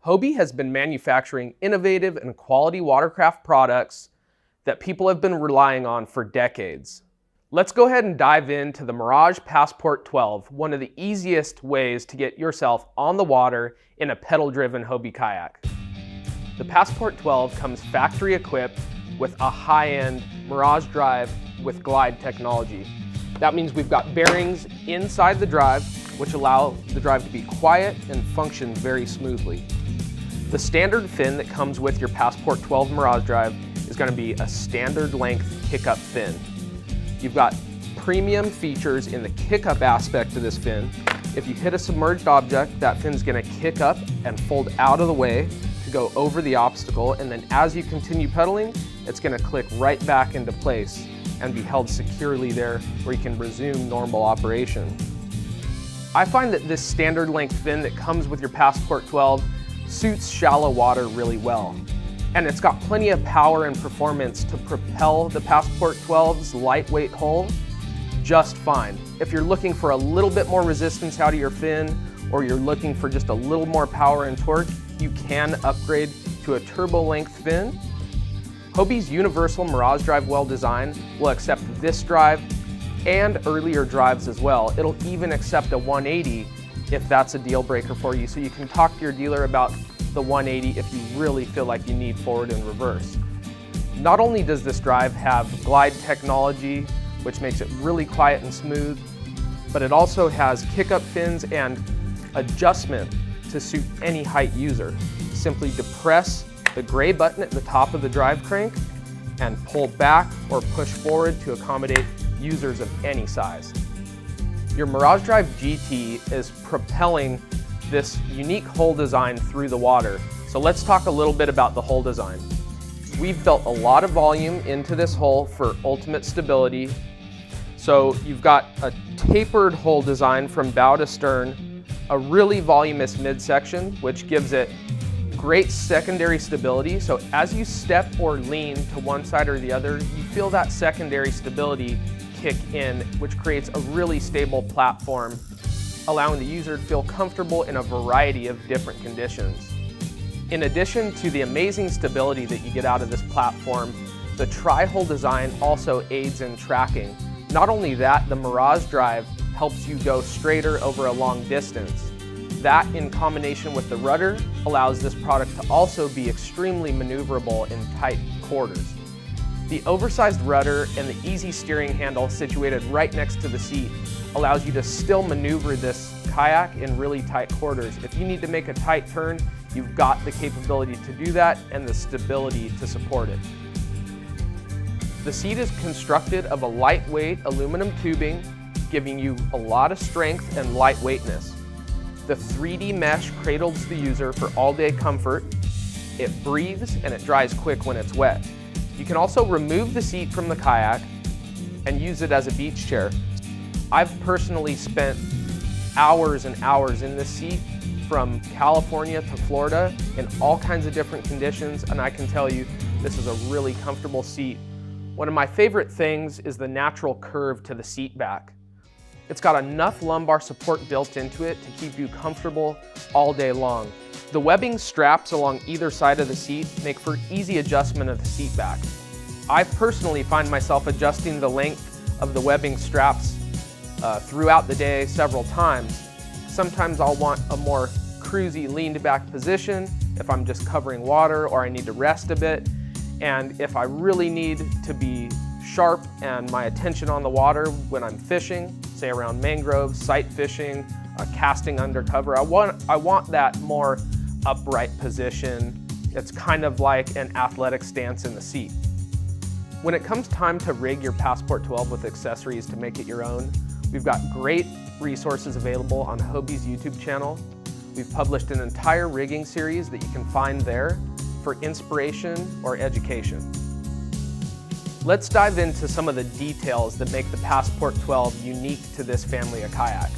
Hobie has been manufacturing innovative and quality watercraft products that people have been relying on for decades. Let's go ahead and dive into the Mirage Passport 12, one of the easiest ways to get yourself on the water in a pedal-driven Hobie kayak. The Passport 12 comes factory equipped with a high-end Mirage drive with glide technology. That means we've got bearings inside the drive, which allow the drive to be quiet and function very smoothly. The standard fin that comes with your Passport 12 Mirage drive is going to be a standard length kick-up fin. You've got premium features in the kick-up aspect of this fin. If you hit a submerged object, that fin's going to kick up and fold out of the way to go over the obstacle, and then as you continue pedaling, it's going to click right back into place and be held securely there where you can resume normal operation. I find that this standard length fin that comes with your Passport 12 suits shallow water really well. And it's got plenty of power and performance to propel the Passport 12's lightweight hull just fine. If you're looking for a little bit more resistance out of your fin, or you're looking for just a little more power and torque, you can upgrade to a turbo length fin. Hobie's universal Mirage drive well design will accept this drive and earlier drives as well. It'll even accept a 180 if that's a deal breaker for you, so you can talk to your dealer about the 180 if you really feel like you need forward and reverse. Not only does this drive have glide technology, which makes it really quiet and smooth, but it also has kick-up fins and adjustment to suit any height user. Simply depress the gray button at the top of the drive crank and pull back or push forward to accommodate users of any size. Your Mirage Drive GT is propelling this unique hull design through the water. So let's talk a little bit about the hull design. We've built a lot of volume into this hull for ultimate stability. So you've got a tapered hull design from bow to stern, a really voluminous midsection, which gives it great secondary stability. So as you step or lean to one side or the other, you feel that secondary stability kick in, which creates a really stable platform, allowing the user to feel comfortable in a variety of different conditions. In addition to the amazing stability that you get out of this platform, the tri-hull design also aids in tracking. Not only that, the Mirage drive helps you go straighter over a long distance. That, in combination with the rudder, allows this product to also be extremely maneuverable in tight quarters. The oversized rudder and the easy steering handle situated right next to the seat allows you to still maneuver this kayak in really tight quarters. If you need to make a tight turn, you've got the capability to do that and the stability to support it. The seat is constructed of a lightweight aluminum tubing, giving you a lot of strength and lightweightness. The 3D mesh cradles the user for all-day comfort. It breathes and it dries quick when it's wet. You can also remove the seat from the kayak and use it as a beach chair. I've personally spent hours and hours in this seat from California to Florida in all kinds of different conditions, and I can tell you this is a really comfortable seat. One of my favorite things is the natural curve to the seat back. It's got enough lumbar support built into it to keep you comfortable all day long. The webbing straps along either side of the seat make for easy adjustment of the seat back. I personally find myself adjusting the length of the webbing straps throughout the day several times. Sometimes I'll want a more cruisy leaned back position if I'm just covering water or I need to rest a bit. And if I really need to be sharp and my attention on the water when I'm fishing, say around mangroves, sight fishing, casting undercover, I want that more upright position. It's kind of like an athletic stance in the seat. When it comes time to rig your Passport 12 with accessories to make it your own, we've got great resources available on Hobie's YouTube channel. We've published an entire rigging series that you can find there for inspiration or education. Let's dive into some of the details that make the Passport 12 unique to this family of kayak.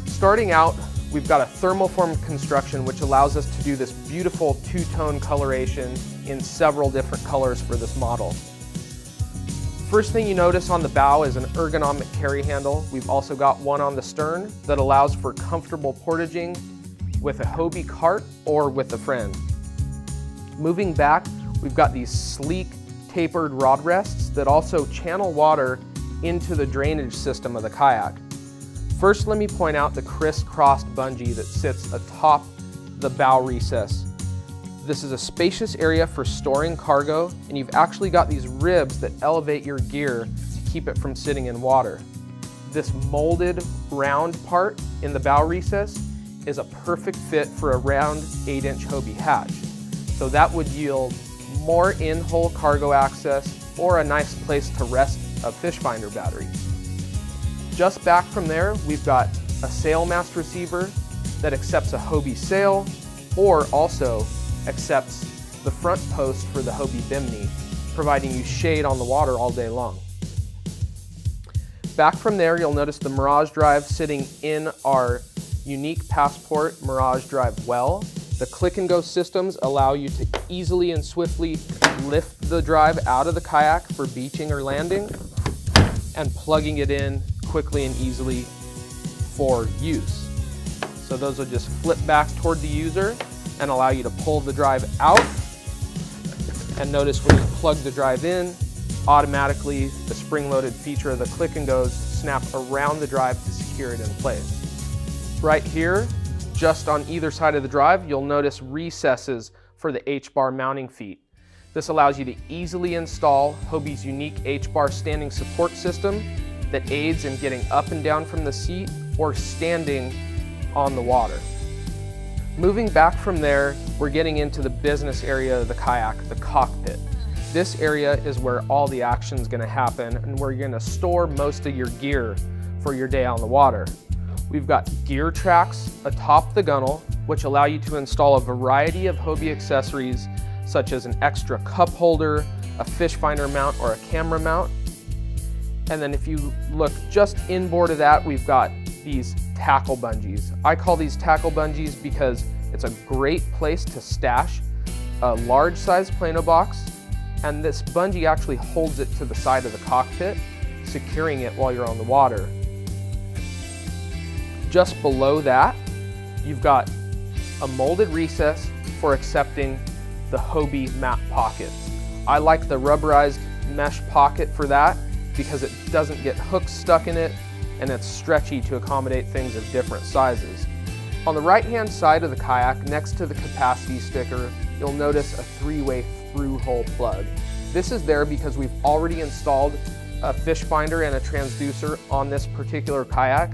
Starting out, we've got a thermoform construction which allows us to do this beautiful two-tone coloration in several different colors for this model. First thing you notice on the bow is an ergonomic carry handle. We've also got one on the stern that allows for comfortable portaging with a Hobie cart or with a friend. Moving back, we've got these sleek tapered rod rests that also channel water into the drainage system of the kayak. First, let me point out the crisscrossed bungee that sits atop the bow recess. This is a spacious area for storing cargo, and you've actually got these ribs that elevate your gear to keep it from sitting in water. This molded round part in the bow recess is a perfect fit for a round 8-inch Hobie hatch. So that would yield more in-hole cargo access or a nice place to rest a fish finder battery. Just back from there, we've got a Sailmast receiver that accepts a Hobie sail or also accepts the front post for the Hobie bimini, providing you shade on the water all day long. Back from there, you'll notice the Mirage drive sitting in our unique Passport Mirage drive well. The click and go systems allow you to easily and swiftly lift the drive out of the kayak for beaching or landing and plugging it in quickly and easily for use. So those will just flip back toward the user and allow you to pull the drive out. And notice when you plug the drive in, automatically the spring-loaded feature of the click and goes snap around the drive to secure it in place. Right here, just on either side of the drive, you'll notice recesses for the H-bar mounting feet. This allows you to easily install Hobie's unique H-bar standing support system that aids in getting up and down from the seat or standing on the water. Moving back from there, we're getting into the business area of the kayak, the cockpit. This area is where all the action is going to happen and where you're going to store most of your gear for your day on the water. We've got gear tracks atop the gunnel, which allow you to install a variety of Hobie accessories such as an extra cup holder, a fish finder mount, or a camera mount. And then if you look just inboard of that, we've got these tackle bungees. I call these tackle bungees because it's a great place to stash a large size Plano box, and this bungee actually holds it to the side of the cockpit, securing it while you're on the water. Just below that, you've got a molded recess for accepting the Hobie map pockets. I like the rubberized mesh pocket for that because it doesn't get hooks stuck in it and it's stretchy to accommodate things of different sizes. On the right-hand side of the kayak, next to the capacity sticker, you'll notice a 3-way through-hole plug. This is there because we've already installed a fish finder and a transducer on this particular kayak.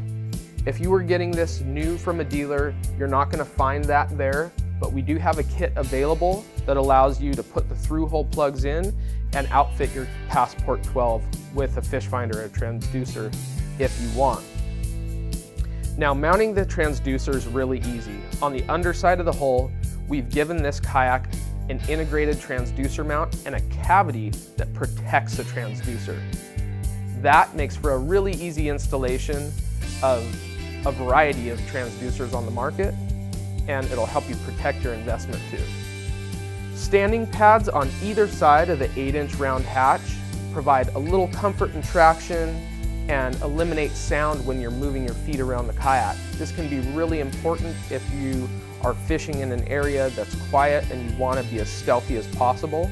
If you were getting this new from a dealer, you're not going to find that there, but we do have a kit available that allows you to put the through-hole plugs in and outfit your Passport 12 with a fish finder and a transducer if you want. Now, mounting the transducer is really easy. On the underside of the hull, we've given this kayak an integrated transducer mount and a cavity that protects the transducer. That makes for a really easy installation of a variety of transducers on the market, and it'll help you protect your investment too. Standing pads on either side of the 8-inch round hatch provide a little comfort and traction and eliminate sound when you're moving your feet around the kayak. This can be really important if you are fishing in an area that's quiet and you want to be as stealthy as possible.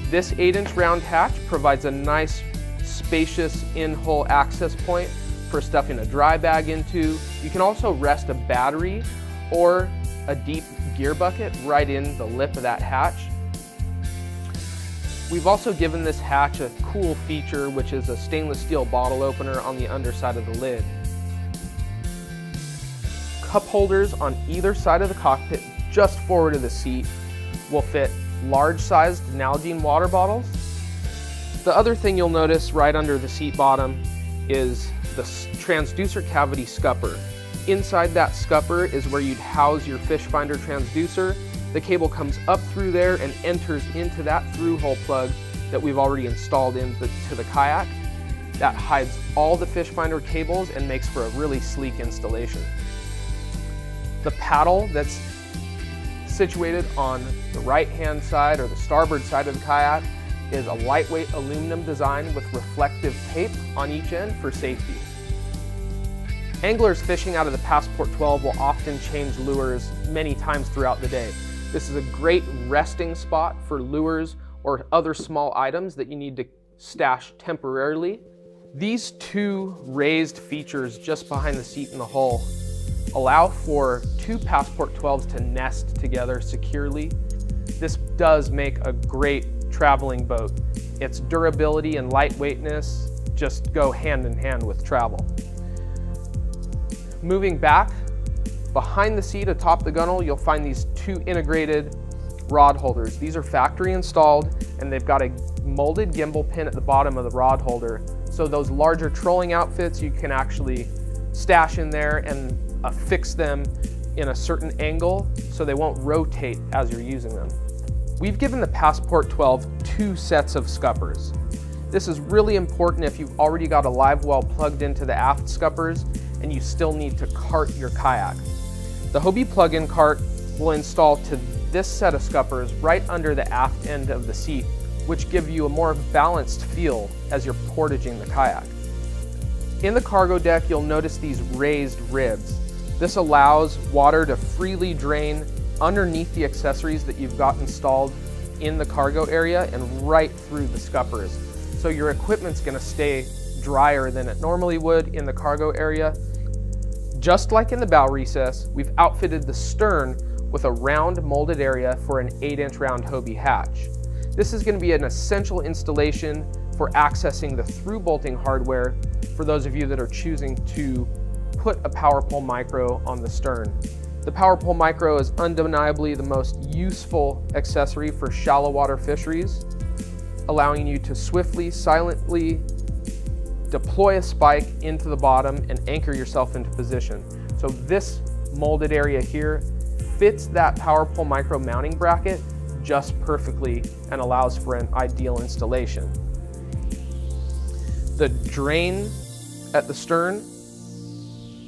This 8-inch round hatch provides a nice, spacious in-hole access point for stuffing a dry bag into. You can also rest a battery or a deep gear bucket right in the lip of that hatch. We've also given this hatch a cool feature, which is a stainless steel bottle opener on the underside of the lid. Cup holders on either side of the cockpit, just forward of the seat, will fit large-sized Nalgene water bottles. The other thing you'll notice right under the seat bottom is the transducer cavity scupper. Inside that scupper is where you'd house your fish finder transducer. The cable comes up through there and enters into that through-hole plug that we've already installed into the kayak. That hides all the fish finder cables and makes for a really sleek installation. The paddle that's situated on the right-hand side or the starboard side of the kayak is a lightweight aluminum design with reflective tape on each end for safety. Anglers fishing out of the Passport 12 will often change lures many times throughout the day. This is a great resting spot for lures or other small items that you need to stash temporarily. These two raised features just behind the seat in the hull allow for two Passport 12s to nest together securely. This does make a great traveling boat. Its durability and lightweightness just go hand in hand with travel. Moving back, behind the seat atop the gunnel, you'll find these two integrated rod holders. These are factory installed, and they've got a molded gimbal pin at the bottom of the rod holder. So those larger trolling outfits, you can actually stash in there and affix them in a certain angle so they won't rotate as you're using them. We've given the Passport 12 two sets of scuppers. This is really important if you've already got a live well plugged into the aft scuppers and you still need to cart your kayak. The Hobie plug-in cart will install to this set of scuppers right under the aft end of the seat, which give you a more balanced feel as you're portaging the kayak. In the cargo deck, you'll notice these raised ribs. This allows water to freely drain underneath the accessories that you've got installed in the cargo area and right through the scuppers. So your equipment's gonna stay drier than it normally would in the cargo area. Just like in the bow recess, we've outfitted the stern with a round molded area for an 8-inch round Hobie hatch. This is going to be an essential installation for accessing the through bolting hardware for those of you that are choosing to put a power pole micro on the stern. The power pole micro is undeniably the most useful accessory for shallow water fisheries, allowing you to swiftly, silently deploy a spike into the bottom and anchor yourself into position. So this molded area here fits that power pole micro mounting bracket just perfectly and allows for an ideal installation. The drain at the stern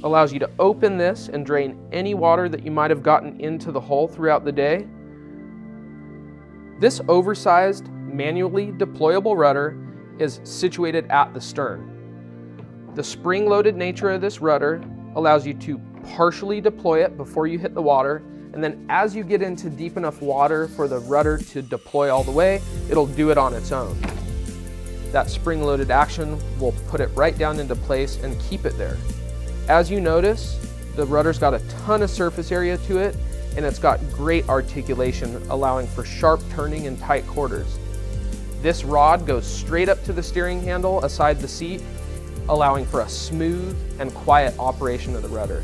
allows you to open this and drain any water that you might have gotten into the hull throughout the day. This oversized, manually deployable rudder is situated at the stern. The spring-loaded nature of this rudder allows you to partially deploy it before you hit the water, and then as you get into deep enough water for the rudder to deploy all the way, it'll do it on its own. That spring-loaded action will put it right down into place and keep it there. As you notice, the rudder's got a ton of surface area to it, and it's got great articulation, allowing for sharp turning in tight quarters. This rod goes straight up to the steering handle aside the seat, allowing for a smooth and quiet operation of the rudder.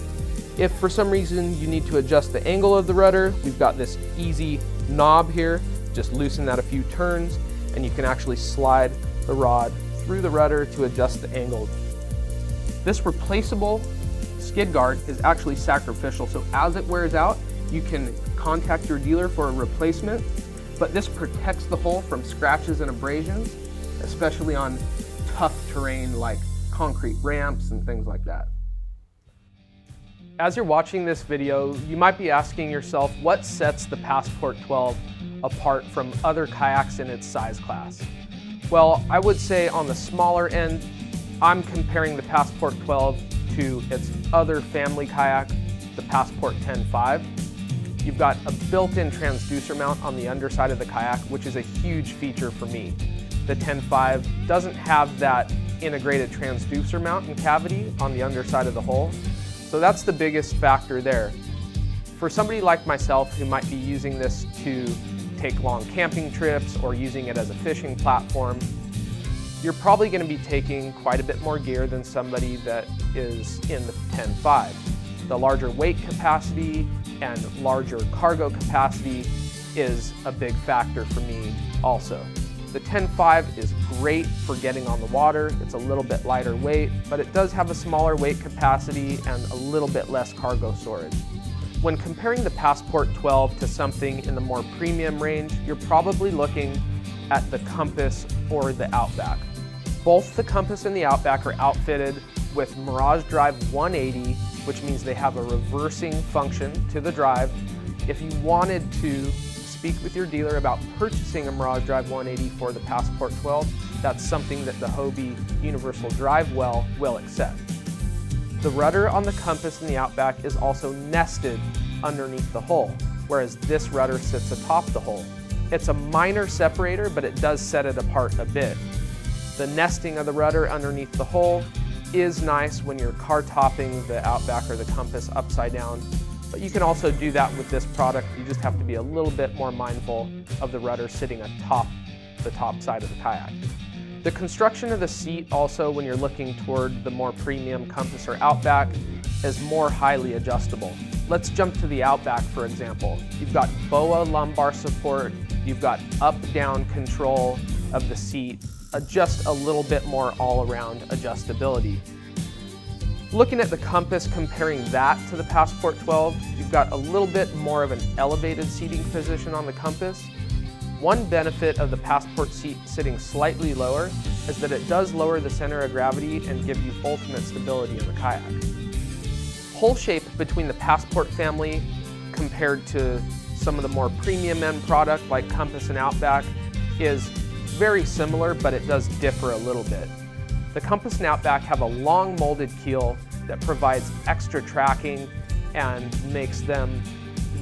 If for some reason you need to adjust the angle of the rudder, we've got this easy knob here. Just loosen that a few turns, and you can actually slide the rod through the rudder to adjust the angle. This replaceable skid guard is actually sacrificial, so as it wears out, you can contact your dealer for a replacement, but this protects the hull from scratches and abrasions, especially on tough terrain like concrete ramps and things like that. As you're watching this video, you might be asking yourself, what sets the Passport 12 apart from other kayaks in its size class? Well, I would say on the smaller end, I'm comparing the Passport 12 to its other family kayak, the Passport 10.5. You've got a built-in transducer mount on the underside of the kayak, which is a huge feature for me. The 10.5 doesn't have that integrated transducer mount and cavity on the underside of the hull, so that's the biggest factor there. For somebody like myself who might be using this to take long camping trips or using it as a fishing platform, you're probably going to be taking quite a bit more gear than somebody that is in the 10.5. The larger weight capacity and larger cargo capacity is a big factor for me also. The 10.5 is great for getting on the water. It's a little bit lighter weight, but it does have a smaller weight capacity and a little bit less cargo storage. When comparing the Passport 12 to something in the more premium range, you're probably looking at the Compass or the Outback. Both the Compass and the Outback are outfitted with Mirage Drive 180, which means they have a reversing function to the drive. If you wanted to speak with your dealer about purchasing a Mirage Drive 180 for the Passport 12, that's something that the Hobie Universal Drive Well will accept. The rudder on the Compass in the Outback is also nested underneath the hull, whereas this rudder sits atop the hull. It's a minor separator, but it does set it apart a bit. The nesting of the rudder underneath the hull is nice when you're car topping the Outback or the Compass upside down, but you can also do that with this product. You just have to be a little bit more mindful of the rudder sitting atop the top side of the kayak. The construction of the seat also, when you're looking toward the more premium Compass or Outback, is more highly adjustable. Let's jump to the Outback, for example. You've got BOA lumbar support, you've got up-down control of the seat, just a little bit more all-around adjustability. Looking at the Compass, comparing that to the Passport 12, you've got a little bit more of an elevated seating position on the Compass. One benefit of the Passport seat sitting slightly lower is that it does lower the center of gravity and give you ultimate stability in the kayak. Hull shape between the Passport family compared to some of the more premium end product like Compass and Outback is very similar, but it does differ a little bit. The Compass and Outback have a long molded keel that provides extra tracking and makes them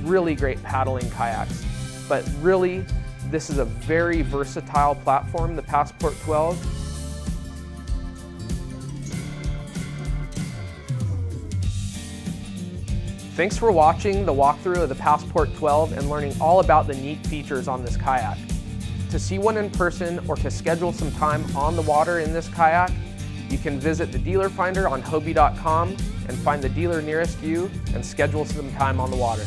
really great paddling kayaks. But really, this is a very versatile platform, the Passport 12. Thanks for watching the walkthrough of the Passport 12 and learning all about the neat features on this kayak. To see one in person or to schedule some time on the water in this kayak, you can visit the dealer finder on Hobie.com and find the dealer nearest you and schedule some time on the water.